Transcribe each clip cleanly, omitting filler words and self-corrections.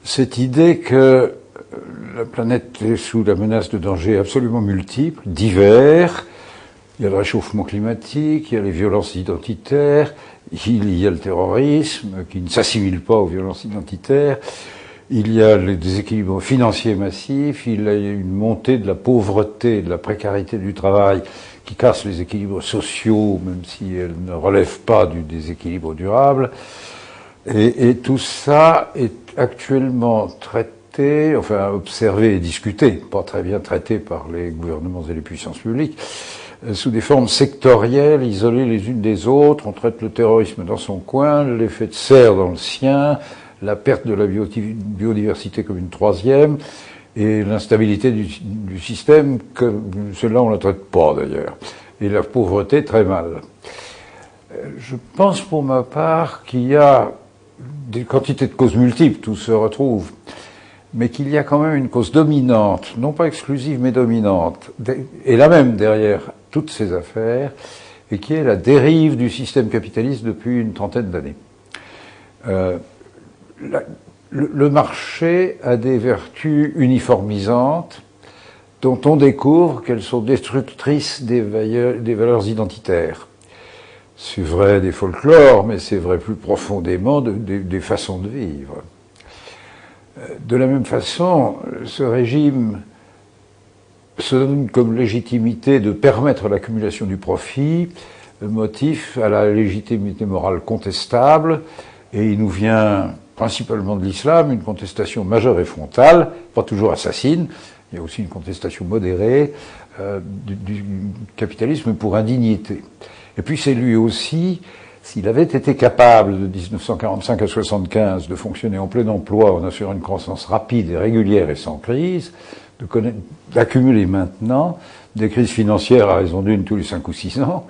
cette idée que la planète est sous la menace de dangers absolument multiples, divers. Il y a le réchauffement climatique, il y a les violences identitaires, il y a le terrorisme qui ne s'assimile pas aux violences identitaires, il y a les déséquilibres financiers massifs, il y a une montée de la pauvreté, de la précarité du travail qui casse les équilibres sociaux, même si elle ne relève pas du déséquilibre durable. Et tout ça est actuellement traité, enfin observé et discuté, pas très bien traité par les gouvernements et les puissances publiques, sous des formes sectorielles, isolées les unes des autres. On traite le terrorisme dans son coin, l'effet de serre dans le sien, la perte de la biodiversité comme une troisième, et l'instabilité du système, que celle-là on ne la traite pas d'ailleurs, et la pauvreté très mal. Je pense pour ma part qu'il y a des quantités de causes multiples, tout se retrouve, mais qu'il y a quand même une cause dominante, non pas exclusive mais dominante, et la même derrière toutes ces affaires, et qui est la dérive du système capitaliste depuis une trentaine d'années. Le marché a des vertus uniformisantes dont on découvre qu'elles sont destructrices des valeurs identitaires. C'est vrai des folklores, mais c'est vrai plus profondément des façons de vivre. De la même façon, ce régime se donne comme légitimité de permettre l'accumulation du profit, motif à la légitimité morale contestable, et il nous vient principalement de l'islam, une contestation majeure et frontale, pas toujours assassine, il y a aussi une contestation modérée du capitalisme pour indignité. Et puis c'est lui aussi, s'il avait été capable de 1945 à 1975 de fonctionner en plein emploi en assurant une croissance rapide et régulière et sans crise, d'accumuler maintenant des crises financières à raison d'une tous les 5 ou 6 ans,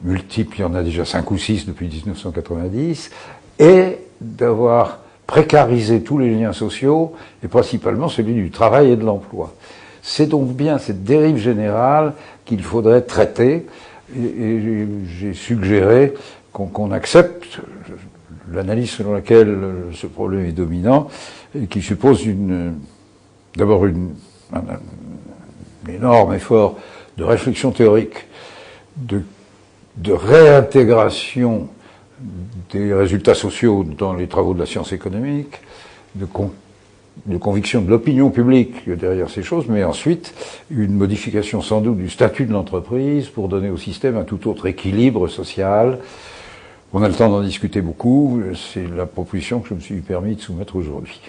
multiples, il y en a déjà 5 ou 6 depuis 1990, et d'avoir précarisé tous les liens sociaux, et principalement celui du travail et de l'emploi. C'est donc bien cette dérive générale qu'il faudrait traiter, et j'ai suggéré qu'on accepte l'analyse selon laquelle ce problème est dominant, et qui suppose d'abord un énorme effort de réflexion théorique, de réintégration des résultats sociaux dans les travaux de la science économique, de conviction de l'opinion publique derrière ces choses, mais ensuite une modification sans doute du statut de l'entreprise pour donner au système un tout autre équilibre social. On a le temps d'en discuter beaucoup, c'est la proposition que je me suis permis de soumettre aujourd'hui.